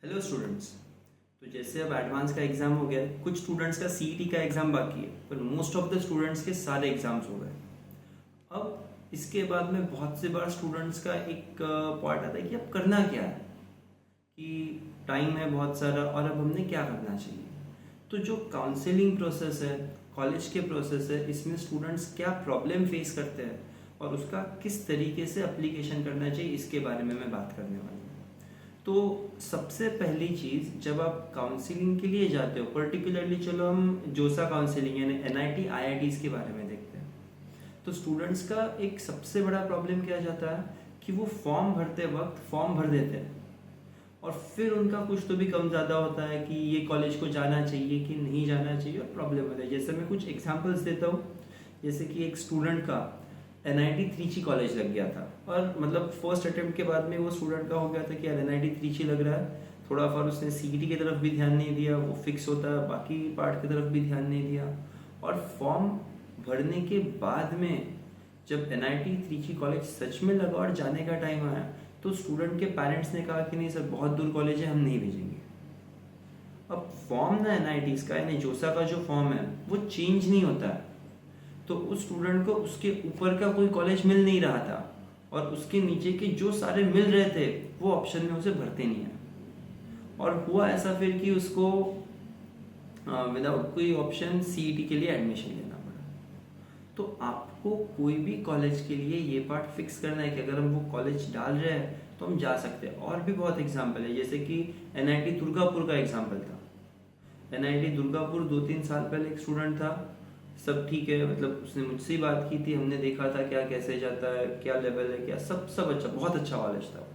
Hello students. तो जैसे अब एडवांस का एग्ज़ाम हो गया है, कुछ स्टूडेंट्स का सीईटी का एग्ज़ाम बाकी है, पर मोस्ट ऑफ द स्टूडेंट्स के सारे एग्ज़ाम्स हो गए। अब इसके बाद में बहुत से बार स्टूडेंट्स का एक पॉइंट आता है कि अब करना क्या है, कि टाइम है बहुत सारा और अब हमने क्या करना चाहिए। तो जो काउंसलिंग प्रोसेस है, कॉलेज के प्रोसेस है, इसमें स्टूडेंट्स क्या प्रॉब्लम फेस करते हैं और उसका किस तरीके से अप्लीकेशन करना चाहिए, इसके बारे में मैं बात करने वाला हूँ। तो सबसे पहली चीज़, जब आप काउंसलिंग के लिए जाते हो, पर्टिकुलरली चलो हम जोसा काउंसलिंग यानी एनआईटी आईआईटीज़ के बारे में देखते हैं, तो स्टूडेंट्स का एक सबसे बड़ा प्रॉब्लम क्या जाता है कि वो फॉर्म भरते वक्त फॉर्म भर देते हैं और फिर उनका कुछ तो भी कम ज़्यादा होता है कि ये कॉलेज को जाना चाहिए कि नहीं जाना चाहिए, और प्रॉब्लम होता है। जैसे मैं कुछ एग्जांपल्स देता हूँ। जैसे कि एक स्टूडेंट का एनआईटी त्रिची कॉलेज लग गया था, और मतलब फर्स्ट अटेम्प्ट के बाद में वो स्टूडेंट का हो गया था कि यार एनआईटी त्रिची लग रहा है, थोड़ा फिर उसने सीईटी की तरफ भी ध्यान नहीं दिया, वो फिक्स होता है, बाकी पार्ट की तरफ भी ध्यान नहीं दिया। और फॉर्म भरने के बाद में जब एनआईटी त्रिची कॉलेज सच में लगा और जाने का टाइम आया, तो स्टूडेंट के पेरेंट्स ने कहा कि नहीं सर, बहुत दूर कॉलेज है, हम नहीं भेजेंगे। अब फॉर्म ना एनआईटीज का यानी जोसा का जो फॉर्म है वो चेंज नहीं होता है, तो उस स्टूडेंट को उसके ऊपर का कोई कॉलेज मिल नहीं रहा था और उसके नीचे के जो सारे मिल रहे थे वो ऑप्शन में उसे भरते नहीं है। और हुआ ऐसा फिर कि उसको विदाउट कोई ऑप्शन सीईटी के लिए एडमिशन लेना पड़ा। तो आपको कोई भी कॉलेज के लिए ये पार्ट फिक्स करना है कि अगर हम वो कॉलेज डाल रहे हैं तो हम जा सकते हैं। और भी बहुत एग्जाम्पल है, जैसे कि एनआईटी दुर्गापुर का एग्जाम्पल था। एनआईटी दुर्गापुर 2-3 साल पहले एक स्टूडेंट था, सब ठीक है, मतलब उसने मुझसे ही बात की थी, हमने देखा था क्या कैसे जाता है, क्या लेवल है, क्या सब अच्छा, बहुत अच्छा कॉलेज था।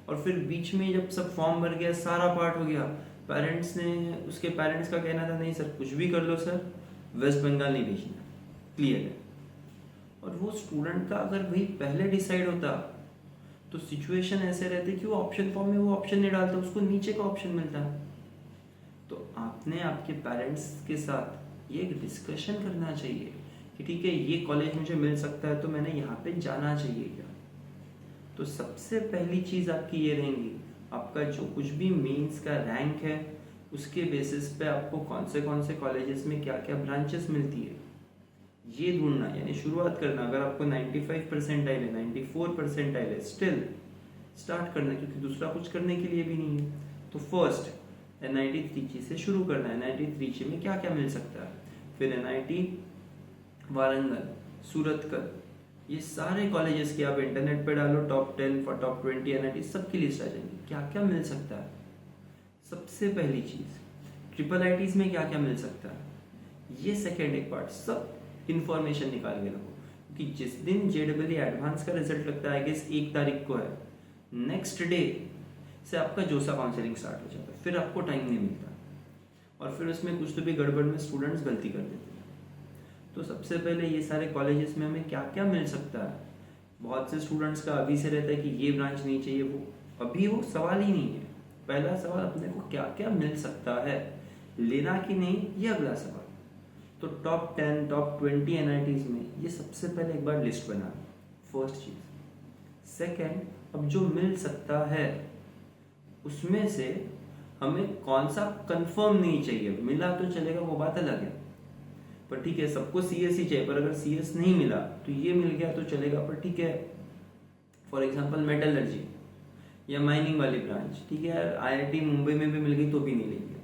और फिर बीच में जब सब फॉर्म भर गया, सारा पार्ट हो गया, पेरेंट्स ने, उसके पेरेंट्स का कहना था नहीं सर कुछ भी कर लो सर, वेस्ट बंगाल नहीं भेजना, क्लियर है। और वो स्टूडेंट का अगर वही पहले डिसाइड होता तो सिचुएशन ऐसे रहती कि वो ऑप्शन फॉर्म में वो ऑप्शन नहीं डालता, उसको नीचे का ऑप्शन मिलता। तो आपने आपके पेरेंट्स के साथ ये एक डिस्कशन करना चाहिए कि ठीक है ये कॉलेज मुझे मिल सकता है तो मैंने यहाँ पे जाना चाहिए क्या। तो सबसे पहली चीज़ आपकी ये रहेंगी, आपका जो कुछ भी मेंस का रैंक है उसके बेसिस पे आपको कौन से कॉलेजेस में क्या क्या ब्रांचेस मिलती है ये ढूंढना, यानी शुरुआत करना। अगर आपको 95 परसेंटाइल है, 94 परसेंटाइल है, स्टिल स्टार्ट करना, क्योंकि दूसरा कुछ करने के लिए भी नहीं है। तो फर्स्ट एनआईटी त्रिची से शुरू करना है, एनआईटी त्रिची में क्या क्या मिल सकता है, फिर एनआईटी वारंगल, सूरतकल, ये सारे कॉलेजेस की आप इंटरनेट पे डालो, टॉप 10 फॉर टॉप 20 एनआईटी, सबकी लिस्ट आ जाएगी क्या क्या मिल सकता है। सबसे पहली चीज़, ट्रिपल आईटीज में क्या क्या मिल सकता है, ये सेकेंड एक पार्ट, सब इंफॉर्मेशन निकाल के रखो। कि जिस दिन जेडब्ल्यू एडवांस का रिजल्ट लगता है, गेस 1 तारीख को है, नेक्स्ट डे से आपका जोसा काउंसलिंग स्टार्ट हो जाता है, फिर आपको टाइम नहीं मिलता और फिर उसमें कुछ तो भी गड़बड़ में स्टूडेंट्स गलती कर देते हैं। तो सबसे पहले ये सारे कॉलेजेस में हमें क्या क्या मिल सकता है। बहुत से स्टूडेंट्स का अभी से रहता है कि ये ब्रांच नहीं चाहिए, वो अभी वो सवाल ही नहीं है। पहला सवाल अपने को क्या क्या मिल सकता है, लेना कि नहीं, ये अगला सवाल। तो टॉप 10 टॉप 20 एनआईटीज में ये सबसे पहले एक बार लिस्ट बना, फर्स्ट चीज। सेकेंड, अब जो मिल सकता है उसमें से हमें कौन सा कंफर्म नहीं चाहिए, मिला तो चलेगा वो बात अलग है, पर ठीक है सबको सीएस ही चाहिए, पर अगर सीएस नहीं मिला तो ये मिल गया तो चलेगा, पर ठीक है फॉर एग्जांपल मेटलर्जी या माइनिंग वाली ब्रांच, ठीक है यार आईआईटी मुंबई में भी मिल गई तो भी नहीं लेंगे।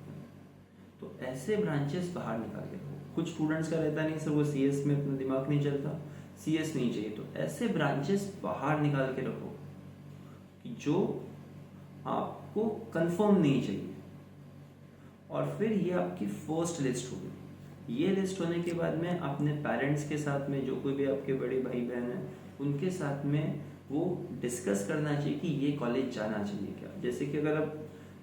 तो ऐसे ब्रांचेस बाहर निकाल के रखो। कुछ स्टूडेंट्स का रहता नहीं सर वो सीएस में अपना दिमाग नहीं चलता, सीएस नहीं चाहिए, तो ऐसे ब्रांचेस बाहर निकाल के रखो कि जो आपको कंफर्म नहीं चाहिए। और फिर ये आपकी फर्स्ट लिस्ट होगी। ये लिस्ट होने के बाद में अपने पेरेंट्स के साथ में, जो कोई भी आपके बड़े भाई बहन हैं उनके साथ में वो डिस्कस करना चाहिए कि ये कॉलेज जाना चाहिए क्या। जैसे कि अगर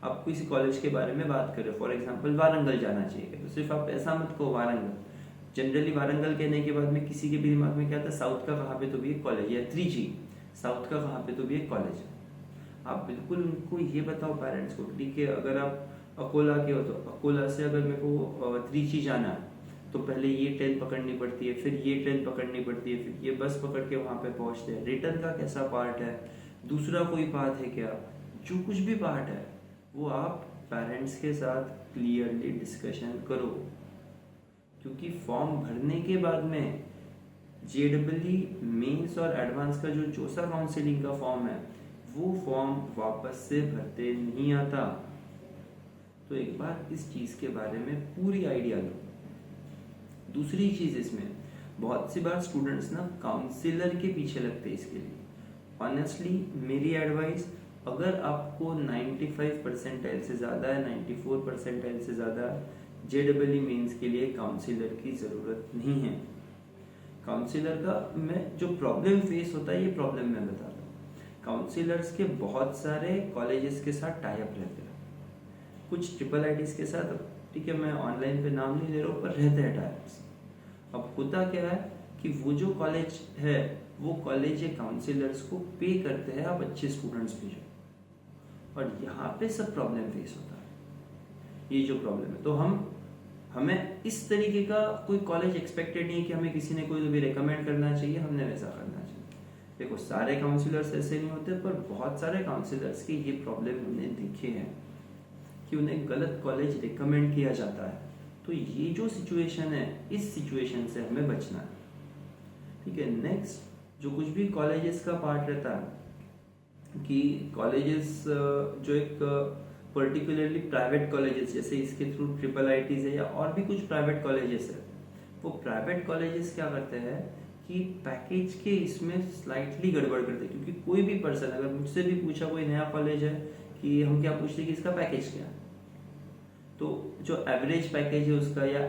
आप किसी कॉलेज के बारे में बात करें, फॉर एग्जांपल वारंगल जाना चाहिए, तो सिर्फ आप ऐसा मत कहो वारंगल। जनरली वारंगल कहने के बाद में किसी के भी दिमाग में क्या आता है, साउथ का कहाँ पे तो भी एक कॉलेज है, त्रिची साउथ का कहाँ पे तो भी एक कॉलेज है। आप बिल्कुल उनको ये बताओ पेरेंट्स को, ठीक है अगर आप अकोला के हो तो अकोला से अगर मेरे को त्रिची जाना है तो पहले ये ट्रेन पकड़नी पड़ती है, फिर ये ट्रेन पकड़नी पड़ती है, फिर ये बस पकड़ के वहाँ पे पहुँचते हैं। रिटर्न का कैसा पार्ट है, दूसरा कोई पार्ट है क्या, जो कुछ भी पार्ट है वो आप पेरेंट्स के साथ क्लियरली डिस्कशन करो, क्योंकि फॉर्म भरने के बाद में JEE मेंस और एडवांस का जो जोसा काउंसलिंग का फॉर्म है वो फॉर्म वापस से भरते नहीं आता। तो एक बार इस चीज़ के बारे में पूरी आइडिया लो। दूसरी चीज़, इसमें बहुत सी बार स्टूडेंट्स ना काउंसलर के पीछे लगते हैं इसके लिए। ऑनेस्टली मेरी एडवाइस, अगर आपको 95 परसेंटाइल से ज़्यादा है, 94 परसेंटाइल से ज़्यादा JEE मेंस के लिए काउंसलर की ज़रूरत नहीं है। काउंसलर का मैं जो प्रॉब्लम फेस होता है ये प्रॉब्लम मैं बता रहा हूँ। काउंसलर्स के बहुत सारे कॉलेजेस के साथ टाई अप रहते हैं, कुछ IIITs के साथ, ठीक है मैं ऑनलाइन पे नाम नहीं ले रहा हूँ, पर रहते हैं टाइप्स। अब होता क्या है कि वो जो कॉलेज है वो कॉलेज काउंसलर्स को पे करते हैं आप अच्छे स्टूडेंट्स भेजो, और यहाँ पे सब प्रॉब्लम फेस होता है। ये जो प्रॉब्लम है, तो हमें इस तरीके का कोई कॉलेज एक्सपेक्टेड नहीं है कि हमें किसी ने कोई भी रिकमेंड करना चाहिए, हमने वैसा करना चाहिए। देखो सारे काउंसलर्स ऐसे नहीं होते, पर बहुत सारे काउंसलर्स के ये प्रॉब्लम हमने देखे हैं कि उन्हें गलत कॉलेज रिकमेंड किया जाता है। तो ये जो सिचुएशन है, इस सिचुएशन से हमें बचना है, ठीक है। नेक्स्ट, जो कुछ भी कॉलेजेस का पार्ट रहता है कि कॉलेजेस जो एक पर्टिकुलरली प्राइवेट कॉलेजेस, जैसे इसके थ्रू IIITs है या और भी कुछ प्राइवेट कॉलेजेस है, वो प्राइवेट कॉलेजेस क्या करते हैं कि पैकेज के इसमें स्लाइटली गड़बड़ करते हैं। क्योंकि कोई भी पर्सन अगर मुझसे भी पूछा, कोई नया कॉलेज है, कि हम क्या पूछते हैं कि इसका पैकेज क्या है, तो जो एवरेज पैकेज है उसका या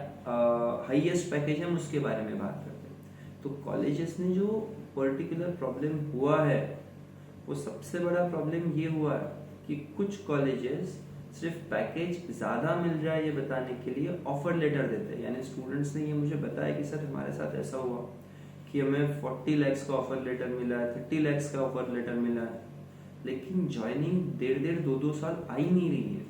हाईएस्ट पैकेज है हम उसके बारे में बात करते हैं। तो कॉलेजेस ने जो पर्टिकुलर प्रॉब्लम हुआ है, वो सबसे बड़ा प्रॉब्लम ये हुआ है कि कुछ कॉलेजेस सिर्फ पैकेज ज़्यादा मिल रहा है ये बताने के लिए ऑफर लेटर देते हैं। यानी स्टूडेंट्स ने ये मुझे बताया कि सर हमारे साथ ऐसा हुआ कि हमें 40 lakhs का ऑफर लेटर मिला है, 30 lakhs का ऑफर लेटर मिला है, लेकिन ज्वाइनिंग 1.5-2 साल आ ही नहीं रही है।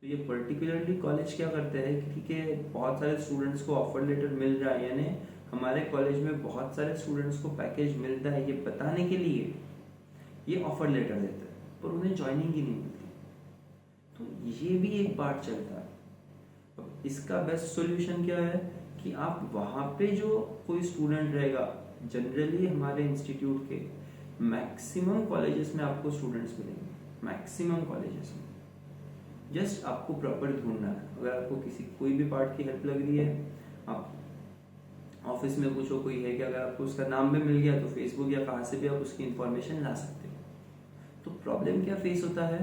तो ये पर्टिकुलरली कॉलेज क्या करते हैं कि ठीक है बहुत सारे स्टूडेंट्स को ऑफर लेटर मिल रहा है, यानी हमारे कॉलेज में बहुत सारे स्टूडेंट्स को पैकेज मिलता है, ये बताने के लिए ये ऑफर लेटर देते हैं, पर उन्हें ज्वाइनिंग ही नहीं मिलती। तो ये भी एक पार्ट चलता है। अब इसका बेस्ट सोल्यूशन क्या है कि आप वहाँ पे जो कोई स्टूडेंट रहेगा, जनरली हमारे इंस्टीट्यूट के मैक्सिमम कॉलेजेस में आपको स्टूडेंट्स मिलेंगे, मैक्सिमम कॉलेजेस में। जस्ट आपको प्रॉपर ढूंढना है। अगर आपको किसी कोई भी पार्ट की हेल्प लग रही है, आप ऑफिस में पूछो कोई है कि, अगर आपको उसका नाम भी मिल गया तो फेसबुक या कहाँ से भी आप उसकी इंफॉर्मेशन ला सकते हो। तो प्रॉब्लम क्या फेस होता है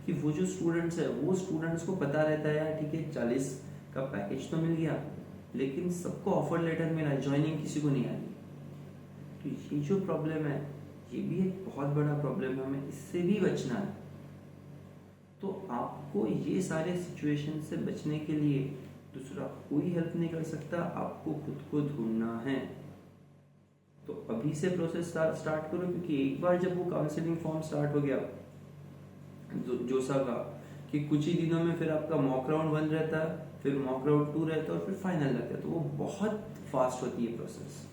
कि वो जो स्टूडेंट्स है, वो स्टूडेंट्स को पता रहता है यार ठीक है 40 का पैकेज तो मिल गया, लेकिन सबको ऑफर लेटर मिला, ज्वाइनिंग किसी को नहीं आई। तो ये जो प्रॉब्लम है, ये भी एक बहुत बड़ा प्रॉब्लम है, हमें इससे भी बचना है। तो आपको ये सारे सिचुएशन से बचने के लिए दूसरा कोई हेल्प नहीं कर सकता, आपको खुद को ढूंढना है। तो अभी से प्रोसेस स्टार्ट करो, क्योंकि एक बार जब वो काउंसलिंग फॉर्म स्टार्ट हो गया जोसा का, कि कुछ ही दिनों में फिर आपका मॉक राउंड 1 रहता है, फिर मॉक राउंड 2 रहता है और फिर फाइनल रहता है, तो वो बहुत फास्ट होती है प्रोसेस।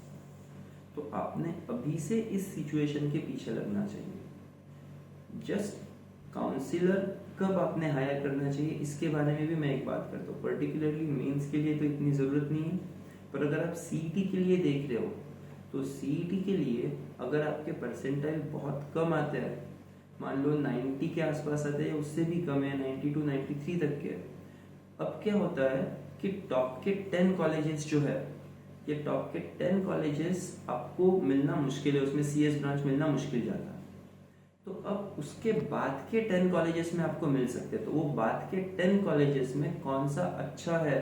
तो आपने अभी से इस सिचुएशन के पीछे लगना चाहिए। जस्ट काउंसलर कब आपने हायर करना चाहिए इसके बारे में भी मैं एक बात करता हूँ। पर्टिकुलरली मेंस के लिए तो इतनी ज़रूरत नहीं है, पर अगर आप सीईटी के लिए देख रहे हो, तो सीईटी के लिए अगर आपके परसेंटाइल बहुत कम आते हैं, मान लो 90 के आसपास आते हैं, उससे भी कम है 92 93 तक के, अब क्या होता है कि टॉप के 10 कॉलेजेस जो है, ये टॉप के 10 कॉलेजेस आपको मिलना मुश्किल है, उसमें CS ब्रांच मिलना मुश्किल जाता है। तो अब उसके बाद के 10 कॉलेजेस में आपको मिल सकते हैं। तो वो बाद के 10 कॉलेजेस में कौन सा अच्छा है,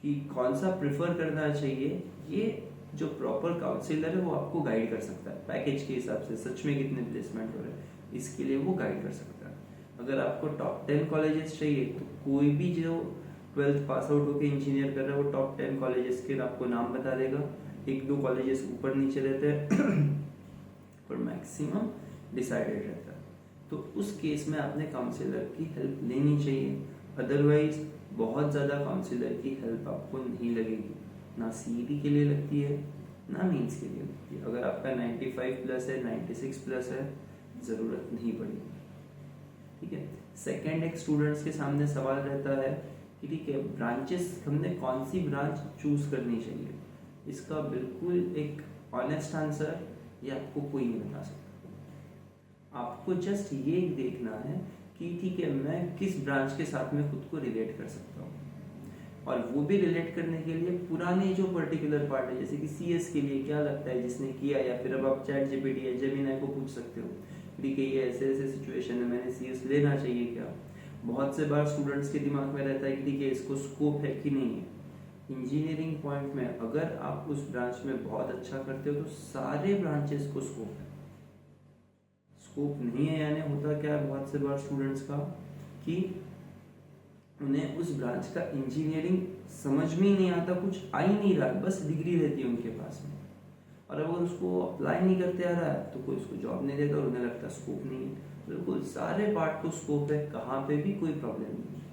कि कौन सा प्रेफर करना चाहिए, ये जो प्रॉपर काउंसलर है वो आपको गाइड कर सकता है। पैकेज के हिसाब से सच में कितने प्लेसमेंट हो रहे हैं, इसके लिए वो गाइड कर सकता है। अगर आपको टॉप 10 कॉलेजेस चाहिए, तो कोई भी जो 12th पास आउट होकर इंजीनियर कर रहा है, वो टॉप 10 कॉलेजेस के आपको नाम बता देगा। 1-2 कॉलेजेस ऊपर नीचे रहते हैं पर मैक्सिमम डिसाइडेड रहता है। तो उस केस में आपने काउंसलर की हेल्प लेनी चाहिए, अदरवाइज बहुत ज़्यादा काउंसलर की हेल्प आपको नहीं लगेगी। ना सीईटी के लिए लगती है, ना मेंस के लिए लगती है। अगर आपका 95 प्लस है, 96 प्लस है, ज़रूरत नहीं पड़ेगी, ठीक है। ठीक है। सेकंड, एक स्टूडेंट्स के सामने सवाल रहता है कि ठीक है ब्रांचेस हमने कौन सी ब्रांच चूज करनी चाहिए। इसका बिल्कुल एक ऑनेस्ट आंसर ये आपको कोई नहीं बता सकता। आपको जस्ट ये देखना है कि ठीक है मैं किस ब्रांच के साथ में खुद को रिलेट कर सकता हूँ, और वो भी रिलेट करने के लिए पुराने जो पर्टिकुलर पार्ट है, जैसे कि सीएस के लिए क्या लगता है जिसने किया, या फिर अब आप चैट जीपीटी या जेमिनी को पूछ सकते हो ठीक है ये ऐसे ऐसे सिचुएशन है, मैंने सीएस लेना चाहिए क्या। बहुत से बार स्टूडेंट्स के दिमाग में रहता है कि ठीक है इसको स्कोप है कि नहीं है। इंजीनियरिंग पॉइंट में अगर आप उस ब्रांच में बहुत अच्छा करते हो तो सारे ब्रांचेस को स्कोप है। स्कोप नहीं है यानी होता क्या है बहुत से बार स्टूडेंट्स का कि उन्हें उस ब्रांच का इंजीनियरिंग समझ में ही नहीं आता, कुछ आ ही नहीं रहा, बस डिग्री रहती है उनके पास में, और अगर उसको अप्लाई नहीं करते आ रहा है तो कोई उसको जॉब नहीं देता और उन्हें लगता स्कोप नहीं है। बिल्कुल सारे पार्ट को स्कोप है, कहाँ पे भी कोई प्रॉब्लम नहीं है।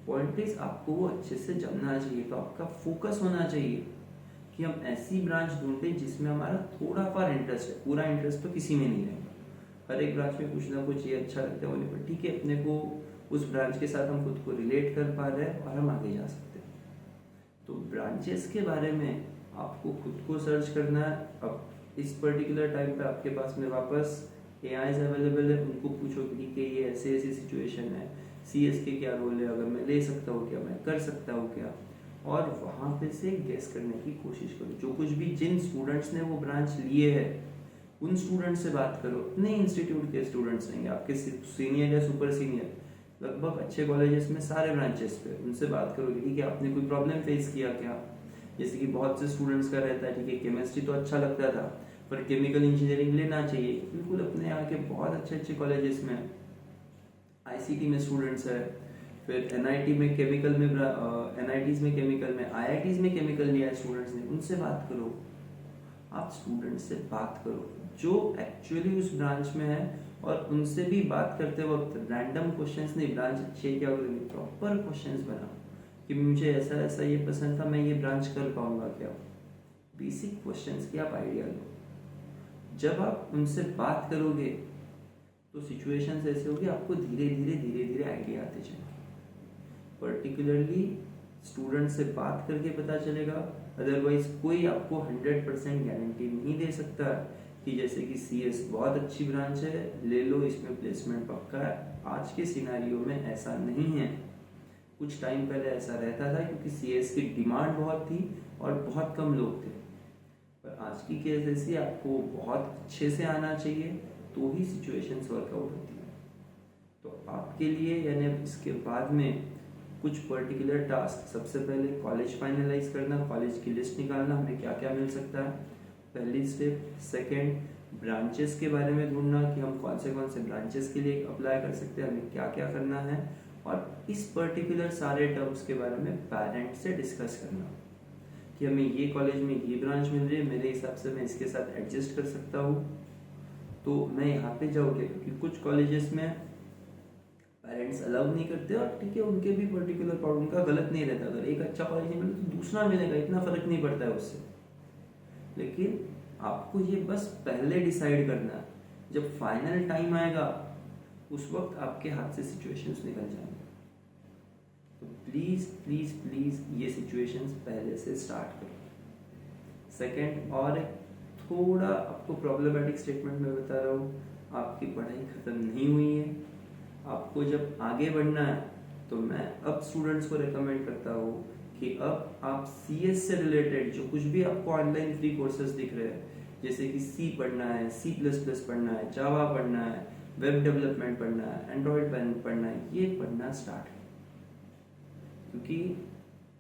पॉइंट इज आपको वो अच्छे से जमना चाहिए, तो आपका फोकस होना चाहिए कि हम ऐसी ब्रांच ढूंढें जिसमें हमारा थोड़ा फार इंटरेस्ट है। पूरा इंटरेस्ट तो किसी में नहीं रहेगा, हर एक ब्रांच में कुछ ना कुछ ये अच्छा लगता है होने पर ठीक है अपने को उस ब्रांच के साथ हम खुद को रिलेट कर पा रहे हैं और हम आगे जा सकते हैं। तो ब्रांचेस के बारे में आपको खुद को सर्च करना है। अब इस पर्टिकुलर टाइम पे आपके पास में वापस एआईज अवेलेबल है, उनको पूछो कि ये ऐसे ऐसी सिचुएशन है, सीएस के क्या रोल है, अगर मैं ले सकता हूँ क्या, मैं कर सकता हूँ क्या, और वहाँ पे से गेस करने की कोशिश करो। जो कुछ भी जिन स्टूडेंट्स ने वो ब्रांच लिए है उन स्टूडेंट्स से बात करो, अपने इंस्टीट्यूट के स्टूडेंट्स रहेंगे आपके सीनियर या सुपर सीनियर, लगभग अच्छे कॉलेजेस में सारे ब्रांचेस पे, उनसे बात करो कि ठीक है आपने कोई प्रॉब्लम फेस किया क्या। जैसे कि बहुत से स्टूडेंट्स का रहता है ठीक है केमिस्ट्री तो अच्छा लगता था पर केमिकल इंजीनियरिंग लेना चाहिए, बिल्कुल अपने यहाँ के बहुत अच्छे अच्छे कॉलेजेस में आईसीटी में स्टूडेंट्स है, फिर एनआईटी में केमिकल में, एनआईटीज में केमिकल में, आईआईटीज में केमिकल लिया है स्टूडेंट्स ने, उनसे बात करो। आप स्टूडेंट्स से बात करो जो एक्चुअली उस ब्रांच में है, और उनसे भी बात करते वक्त रैंडम क्वेश्चंस नहीं, ब्रांच अच्छी है क्या, प्रॉपर क्वेश्चंस बनाओ कि मुझे ऐसा ऐसा ये पसंद था, मैं ये ब्रांच कर पाऊंगा क्या। बेसिक क्वेश्चंस की आप आइडिया लो। जब आप उनसे बात करोगे तो सिचुएशंस ऐसे होगी आपको धीरे धीरे आइडिया आते जाएंगे। पर्टिकुलरली स्टूडेंट से बात करके पता चलेगा, अदरवाइज कोई आपको 100% गारंटी नहीं दे सकता कि जैसे कि सीएस बहुत अच्छी ब्रांच है ले लो इसमें प्लेसमेंट पक्का है। आज के सिनारियो में ऐसा नहीं है, कुछ टाइम पहले ऐसा रहता था क्योंकि सीएस की डिमांड बहुत थी और बहुत कम लोग थे, पर आज की केस ऐसी आपको बहुत अच्छे से आना चाहिए तो ही सिचुएशंस वर्कआउट होती है। तो आपके लिए यानी इसके बाद में कुछ पर्टिकुलर टास्क, सबसे पहले कॉलेज फाइनलाइज करना, कॉलेज की लिस्ट निकालना हमें क्या क्या मिल सकता है, पहली स्टेप। सेकंड, ब्रांचेस के बारे में ढूंढना कि हम कौन से ब्रांचेस के लिए अप्लाई कर सकते हैं, हमें क्या क्या करना है, और इस पर्टिकुलर सारे टर्म्स के बारे में पेरेंट्स से डिस्कस करना कि हमें ये कॉलेज में ये ब्रांच मिल रही है, मेरे हिसाब से मैं इसके साथ एडजस्ट कर सकता हूँ तो मैं यहाँ पे जाऊँगी, क्योंकि कुछ कॉलेजेस में पेरेंट्स अलाउ नहीं करते और ठीक है उनके भी पर्टिकुलर पार्ट उनका गलत नहीं रहता, अगर एक अच्छा कॉलेज नहीं मिले तो दूसरा मिलेगा, इतना फर्क नहीं पड़ता है उससे। लेकिन आपको ये बस पहले डिसाइड करना है, जब फाइनल टाइम आएगा उस वक्त आपके हाथ से सिचुएशंस निकल जाएंगे। तो प्लीज प्लीज प्लीज ये सिचुएशंस पहले से स्टार्ट करो। सेकंड, और थोड़ा आपको प्रॉब्लमेटिक स्टेटमेंट में बता रहा हूँ, आपकी पढ़ाई खत्म नहीं हुई है, आपको जब आगे बढ़ना है तो मैं अब स्टूडेंट्स को रेकमेंड करता हूँ कि अब आप सीएस से रिलेटेड जो कुछ भी आपको ऑनलाइन फ्री कोर्सेज दिख रहे हैं, जैसे कि सी पढ़ना है, C++ पढ़ना है, जावा पढ़ना है, वेब डेवलपमेंट पढ़ना है, एंड्रॉयड पढ़ना है, ये पढ़ना स्टार्ट है, क्योंकि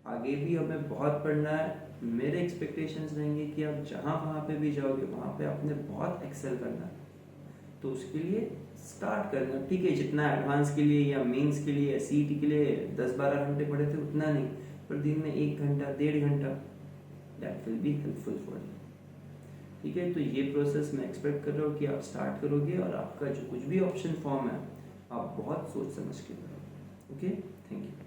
आगे भी हमें बहुत पढ़ना है। मेरे एक्सपेक्टेशंस रहेंगे कि आप जहाँ वहाँ पे भी जाओगे वहाँ पे आपने बहुत एक्सेल करना है, तो उसके लिए स्टार्ट करना। ठीक है जितना एडवांस के लिए या मेंस के लिए या सीईटी के लिए 10-12 घंटे पढ़े थे उतना नहीं, पर दिन में 1 घंटा 1.5 घंटा, that will be helpful for you. ठीक है, तो ये प्रोसेस मैं एक्सपेक्ट कर रहा हूँ कि आप स्टार्ट करोगे और आपका जो कुछ भी ऑप्शन फॉर्म है आप बहुत सोच समझ के करोगे। Okay, thank you.